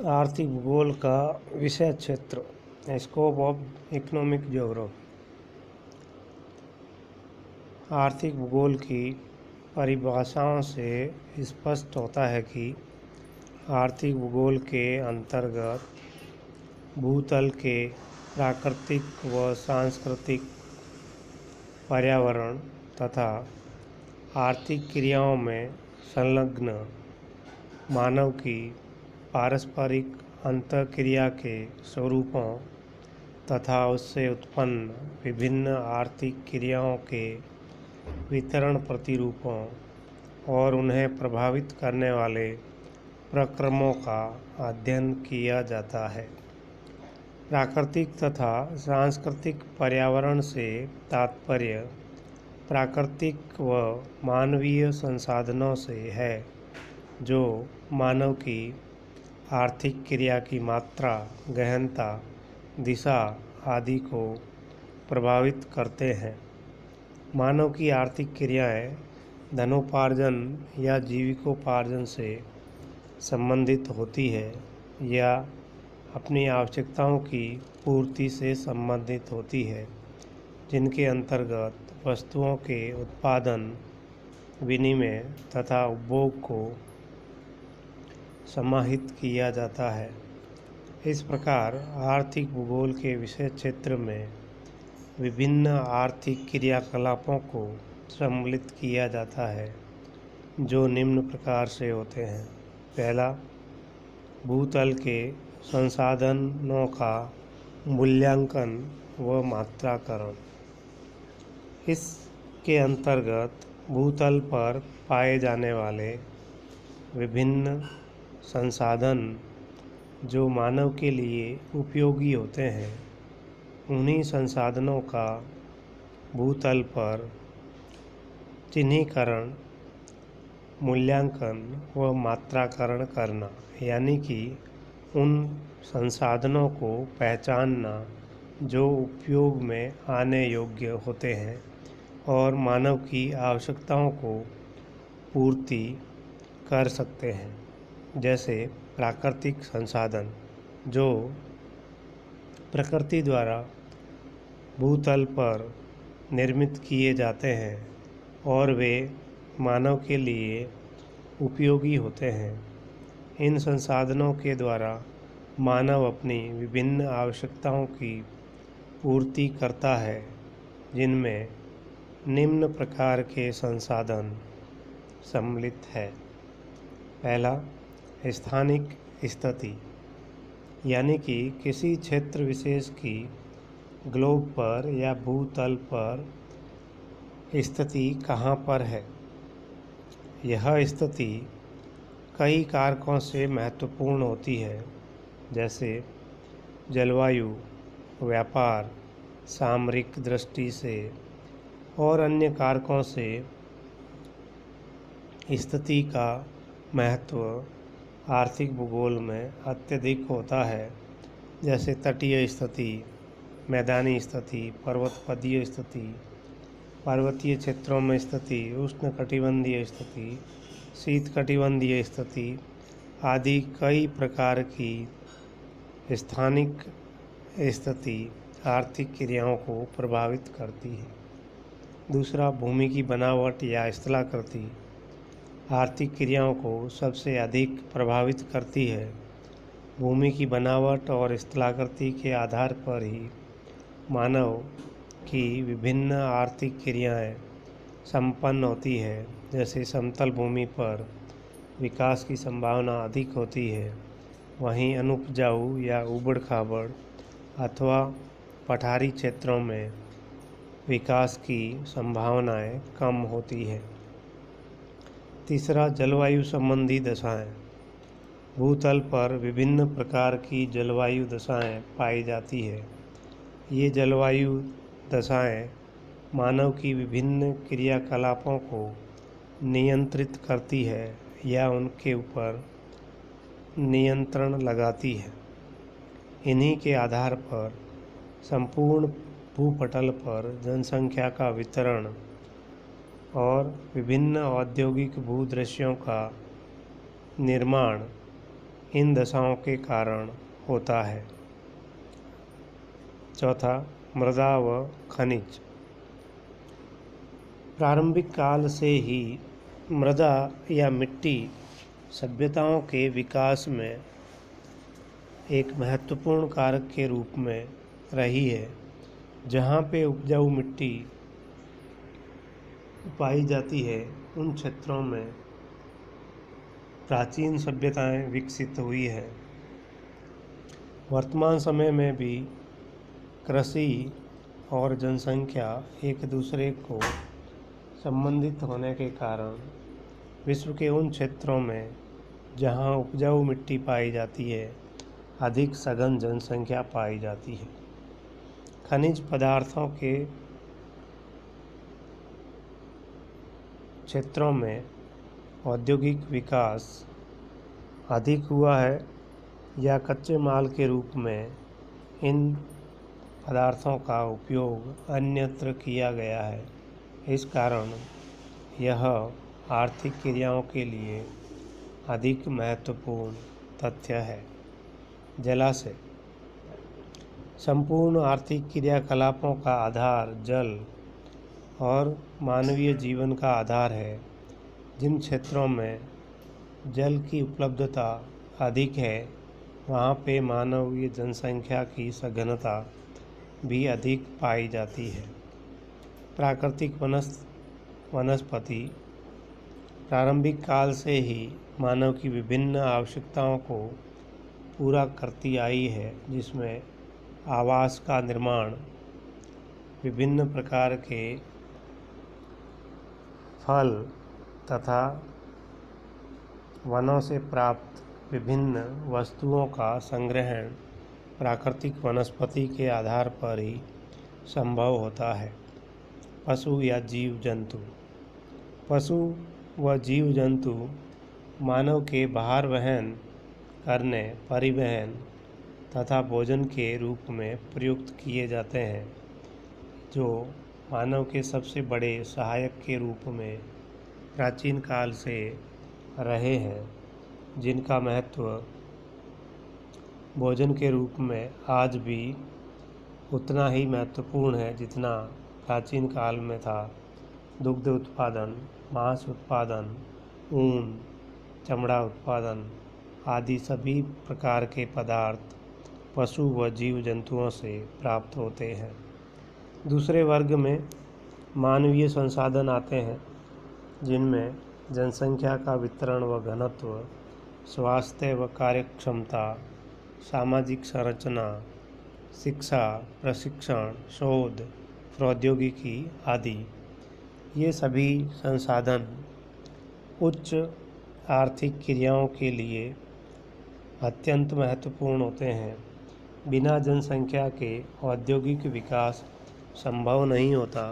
आर्थिक भूगोल का विषय क्षेत्र, स्कोप ऑफ इकोनॉमिक ज्योग्राफी। आर्थिक भूगोल की परिभाषाओं से स्पष्ट होता है कि आर्थिक भूगोल के अंतर्गत भूतल के प्राकृतिक व सांस्कृतिक पर्यावरण तथा आर्थिक क्रियाओं में संलग्न मानव की पारस्परिक अंतःक्रिया के स्वरूपों तथा उससे उत्पन्न विभिन्न आर्थिक क्रियाओं के वितरण प्रतिरूपों और उन्हें प्रभावित करने वाले प्रक्रमों का अध्ययन किया जाता है। प्राकृतिक तथा सांस्कृतिक पर्यावरण से तात्पर्य प्राकृतिक व मानवीय संसाधनों से है, जो मानव की आर्थिक क्रिया की मात्रा, गहनता, दिशा आदि को प्रभावित करते हैं। मानव की आर्थिक क्रियाएं धनोपार्जन या जीविकोपार्जन से संबंधित होती है या अपनी आवश्यकताओं की पूर्ति से संबंधित होती है, जिनके अंतर्गत वस्तुओं के उत्पादन, विनिमय तथा उपभोग को समाहित किया जाता है। इस प्रकार आर्थिक भूगोल के विषय क्षेत्र में विभिन्न आर्थिक क्रियाकलापों को सम्मिलित किया जाता है, जो निम्न प्रकार से होते हैं। पहला, भूतल के संसाधनों का मूल्यांकन व मात्राकरण। इसके अंतर्गत भूतल पर पाए जाने वाले विभिन्न संसाधन जो मानव के लिए उपयोगी होते हैं, उन्हीं संसाधनों का भूतल पर चिन्हीकरण, मूल्यांकन व मात्राकरण करना, यानी कि उन संसाधनों को पहचानना जो उपयोग में आने योग्य होते हैं और मानव की आवश्यकताओं को पूर्ति कर सकते हैं। जैसे प्राकृतिक संसाधन जो प्रकृति द्वारा भूतल पर निर्मित किए जाते हैं और वे मानव के लिए उपयोगी होते हैं। इन संसाधनों के द्वारा मानव अपनी विभिन्न आवश्यकताओं की पूर्ति करता है, जिनमें निम्न प्रकार के संसाधन सम्मिलित है। पहला, स्थानिक स्थिति, यानी कि किसी क्षेत्र विशेष की ग्लोब पर या भूतल पर स्थिति कहाँ पर है। यह स्थिति कई कारकों से महत्वपूर्ण होती है, जैसे जलवायु, व्यापार, सामरिक दृष्टि से और अन्य कारकों से। स्थिति का महत्व आर्थिक भूगोल में अत्यधिक होता है, जैसे तटीय स्थिति, मैदानी स्थिति, पर्वतपदीय स्थिति, पर्वतीय क्षेत्रों में स्थिति, उष्णकटिबंधीय स्थिति, शीतकटिबंधीय स्थिति आदि कई प्रकार की स्थानिक स्थिति आर्थिक क्रियाओं को प्रभावित करती है। दूसरा, भूमि की बनावट या स्थलाकृति आर्थिक क्रियाओं को सबसे अधिक प्रभावित करती है। भूमि की बनावट और स्थलाकृति के आधार पर ही मानव की विभिन्न आर्थिक क्रियाएं संपन्न होती है। जैसे समतल भूमि पर विकास की संभावना अधिक होती है, वहीं अनुपजाऊ या ऊबड़-खाबड़ अथवा पठारी क्षेत्रों में विकास की संभावनाएं कम होती है। तीसरा, जलवायु संबंधी दशाएं। भूतल पर विभिन्न प्रकार की जलवायु दशाएं पाई जाती है। ये जलवायु दशाएं मानव की विभिन्न क्रियाकलापों को नियंत्रित करती है या उनके ऊपर नियंत्रण लगाती है। इन्हीं के आधार पर संपूर्ण भूपटल पर जनसंख्या का वितरण और विभिन्न औद्योगिक भूदृश्यों का निर्माण इन दशाओं के कारण होता है। चौथा, मृदा व खनिज। प्रारंभिक काल से ही मृदा या मिट्टी सभ्यताओं के विकास में एक महत्वपूर्ण कारक के रूप में रही है। जहाँ पे उपजाऊ मिट्टी पाई जाती है, उन क्षेत्रों में प्राचीन सभ्यताएं विकसित हुई है। वर्तमान समय में भी कृषि और जनसंख्या एक दूसरे को संबंधित होने के कारण विश्व के उन क्षेत्रों में जहाँ उपजाऊ मिट्टी पाई जाती है, अधिक सघन जनसंख्या पाई जाती है। खनिज पदार्थों के क्षेत्रों में औद्योगिक विकास अधिक हुआ है या कच्चे माल के रूप में इन पदार्थों का उपयोग अन्यत्र किया गया है। इस कारण यह आर्थिक क्रियाओं के लिए अधिक महत्वपूर्ण तथ्य है। जलाशय संपूर्ण आर्थिक क्रियाकलापों का आधार जल और मानवीय जीवन का आधार है। जिन क्षेत्रों में जल की उपलब्धता अधिक है, वहाँ पे मानवीय जनसंख्या की सघनता भी अधिक पाई जाती है। प्राकृतिक वनस्पति प्रारंभिक काल से ही मानव की विभिन्न आवश्यकताओं को पूरा करती आई है, जिसमें आवास का निर्माण, विभिन्न प्रकार के फल तथा वनों से प्राप्त विभिन्न वस्तुओं का संग्रहण प्राकृतिक वनस्पति के आधार पर ही संभव होता है। पशु या जीव जंतु। पशु व जीव जंतु मानव के भार वहन करने, परिवहन तथा भोजन के रूप में प्रयुक्त किए जाते हैं, जो मानव के सबसे बड़े सहायक के रूप में प्राचीन काल से रहे हैं, जिनका महत्व भोजन के रूप में आज भी उतना ही महत्वपूर्ण है जितना प्राचीन काल में था। दुग्ध उत्पादन, मांस उत्पादन, ऊन, चमड़ा उत्पादन आदि सभी प्रकार के पदार्थ पशु व जीव जंतुओं से प्राप्त होते हैं। दूसरे वर्ग में मानवीय संसाधन आते हैं, जिनमें जनसंख्या का वितरण व घनत्व, स्वास्थ्य व कार्यक्षमता, सामाजिक संरचना, शिक्षा, प्रशिक्षण, शोध, प्रौद्योगिकी आदि ये सभी संसाधन उच्च आर्थिक क्रियाओं के लिए अत्यंत महत्वपूर्ण होते हैं। बिना जनसंख्या के औद्योगिक विकास संभव नहीं होता।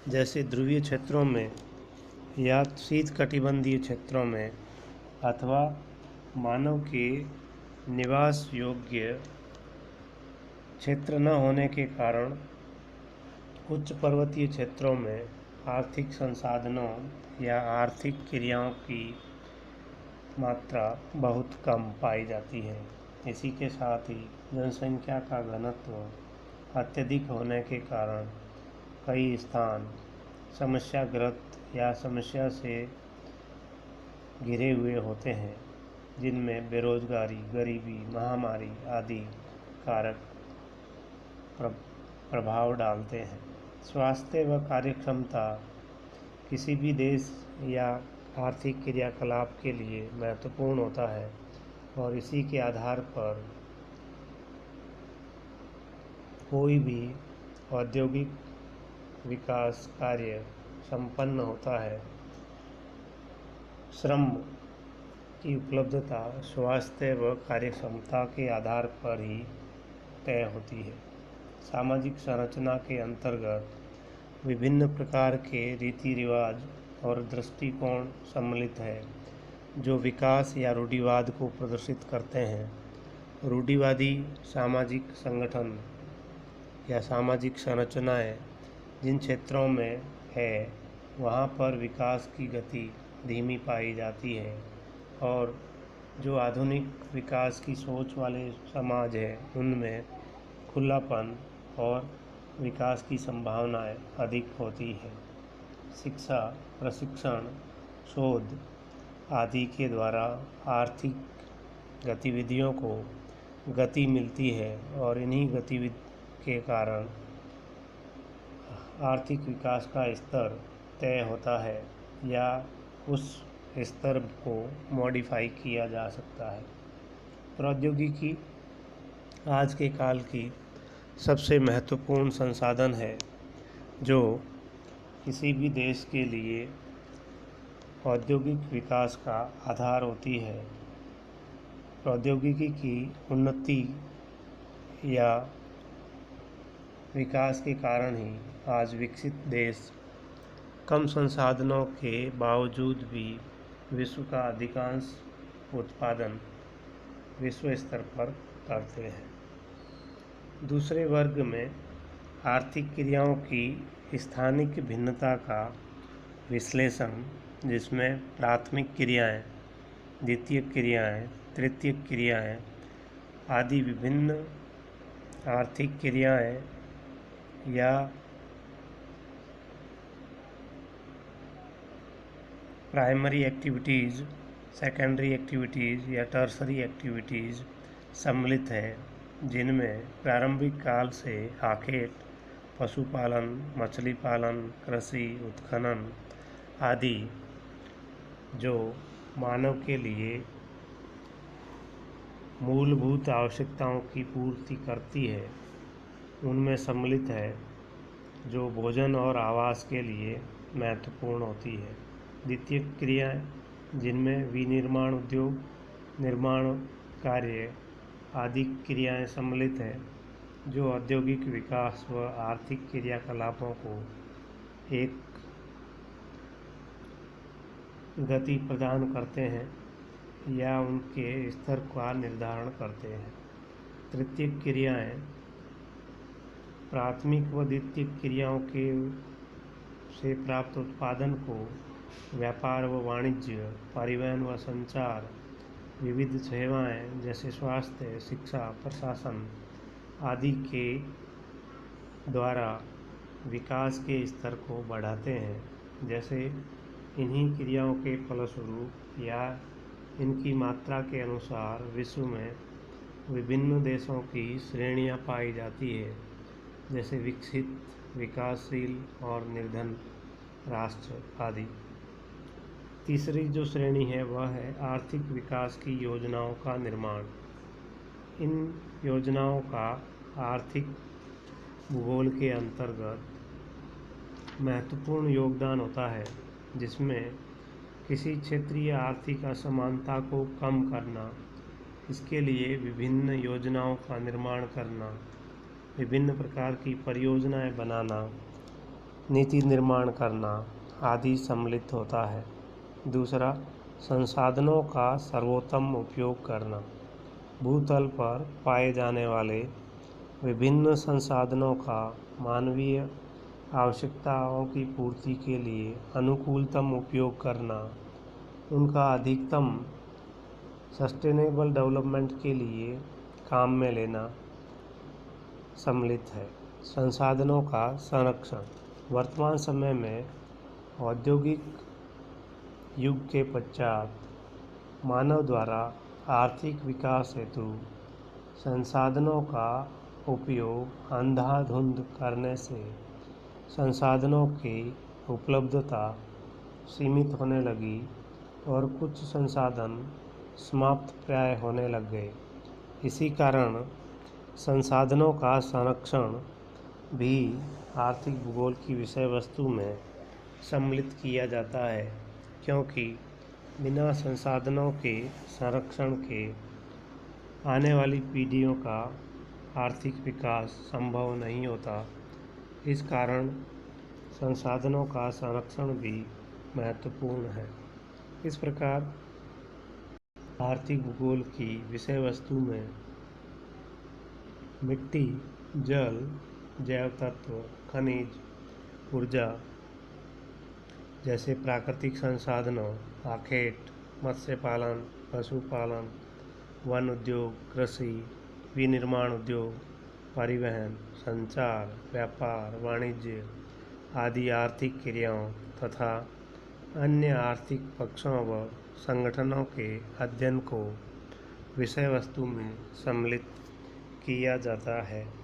जैसे ध्रुवीय क्षेत्रों में या शीतकटिबंधीय क्षेत्रों में अथवा मानव के निवास योग्य क्षेत्र न होने के कारण उच्च पर्वतीय क्षेत्रों में आर्थिक संसाधनों या आर्थिक क्रियाओं की मात्रा बहुत कम पाई जाती है। इसी के साथ ही जनसंख्या का घनत्व अत्यधिक होने के कारण कई स्थान समस्याग्रस्त या समस्या से घिरे हुए होते हैं, जिनमें बेरोजगारी, गरीबी, महामारी आदि कारक प्रभाव डालते हैं। स्वास्थ्य व कार्यक्षमता किसी भी देश या आर्थिक क्रियाकलाप के लिए महत्वपूर्ण होता है और इसी के आधार पर कोई भी औद्योगिक विकास कार्य संपन्न होता है। श्रम की उपलब्धता स्वास्थ्य व कार्यक्षमता के आधार पर ही तय होती है। सामाजिक संरचना के अंतर्गत विभिन्न प्रकार के रीति रिवाज और दृष्टिकोण सम्मिलित है, जो विकास या रूढ़िवाद को प्रदर्शित करते हैं। रूढ़िवादी सामाजिक संगठन या सामाजिक संरचनाएं जिन क्षेत्रों में है, वहाँ पर विकास की गति धीमी पाई जाती है और जो आधुनिक विकास की सोच वाले समाज है उनमें खुलापन और विकास की संभावनाएं अधिक होती है। शिक्षा, प्रशिक्षण, शोध आदि के द्वारा आर्थिक गतिविधियों को गति मिलती है और इन्हीं गतिविधि के कारण आर्थिक विकास का स्तर तय होता है या उस स्तर को मॉडिफाई किया जा सकता है। प्रौद्योगिकी आज के काल की सबसे महत्वपूर्ण संसाधन है जो किसी भी देश के लिए औद्योगिक विकास का आधार होती है। प्रौद्योगिकी की उन्नति या विकास के कारण ही आज विकसित देश कम संसाधनों के बावजूद भी विश्व का अधिकांश उत्पादन विश्व स्तर पर करते हैं। दूसरे वर्ग में आर्थिक क्रियाओं की स्थानिक भिन्नता का विश्लेषण, जिसमें प्राथमिक क्रियाएं, द्वितीयक क्रियाएं, तृतीयक क्रियाएं आदि विभिन्न आर्थिक क्रियाएं या प्राइमरी एक्टिविटीज़, सेकेंडरी एक्टिविटीज़ या टर्सरी एक्टिविटीज़ सम्मिलित है, जिनमें प्रारंभिक काल से आखेट, पशुपालन, मछली पालन, कृषि, उत्खनन आदि जो मानव के लिए मूलभूत आवश्यकताओं की पूर्ति करती है उनमें सम्मिलित है, जो भोजन और आवास के लिए महत्वपूर्ण होती है। द्वितीय क्रियाएं, जिनमें विनिर्माण उद्योग, निर्माण कार्य आदि क्रियाएं सम्मिलित है, जो औद्योगिक विकास व आर्थिक क्रियाकलापों को एक गति प्रदान करते हैं या उनके स्तर का निर्धारण करते हैं। तृतीय क्रियाएं प्राथमिक व द्वितीय क्रियाओं के से प्राप्त उत्पादन को व्यापार व वाणिज्य, परिवहन व संचार, विविध सेवाएं जैसे स्वास्थ्य, शिक्षा, प्रशासन आदि के द्वारा विकास के स्तर को बढ़ाते हैं। जैसे इन्हीं क्रियाओं के फलस्वरूप या इनकी मात्रा के अनुसार विश्व में विभिन्न देशों की श्रेणियां पाई जाती है, जैसे विकसित, विकासशील और निर्धन राष्ट्र आदि। तीसरी जो श्रेणी है वह है आर्थिक विकास की योजनाओं का निर्माण। इन योजनाओं का आर्थिक भूगोल के अंतर्गत महत्वपूर्ण योगदान होता है, जिसमें किसी क्षेत्रीय आर्थिक असमानता को कम करना, इसके लिए विभिन्न योजनाओं का निर्माण करना, विभिन्न प्रकार की परियोजनाएं बनाना, नीति निर्माण करना आदि सम्मिलित होता है। दूसरा, संसाधनों का सर्वोत्तम उपयोग करना। भूतल पर पाए जाने वाले विभिन्न संसाधनों का मानवीय आवश्यकताओं की पूर्ति के लिए अनुकूलतम उपयोग करना, उनका अधिकतम सस्टेनेबल डेवलपमेंट के लिए काम में लेना सम्मिलित है। संसाधनों का संरक्षण। वर्तमान समय में औद्योगिक युग के पश्चात मानव द्वारा आर्थिक विकास हेतु संसाधनों का उपयोग अंधाधुंध करने से संसाधनों की उपलब्धता सीमित होने लगी और कुछ संसाधन समाप्त प्राय होने लग गए। इसी कारण संसाधनों का संरक्षण भी आर्थिक भूगोल की विषय वस्तु में सम्मिलित किया जाता है, क्योंकि बिना संसाधनों के संरक्षण के आने वाली पीढ़ियों का आर्थिक विकास संभव नहीं होता। इस कारण संसाधनों का संरक्षण भी महत्वपूर्ण है। इस प्रकार आर्थिक भूगोल की विषय वस्तु में मिट्टी, जल, जैव तत्व, खनिज, ऊर्जा जैसे प्राकृतिक संसाधनों, आखेट, मत्स्य पालन, पशुपालन, वन उद्योग, कृषि, विनिर्माण उद्योग, परिवहन, संचार, व्यापार, वाणिज्य आदि आर्थिक क्रियाओं तथा अन्य आर्थिक पक्षों व संगठनों के अध्ययन को विषय वस्तु में सम्मिलित किया जाता है।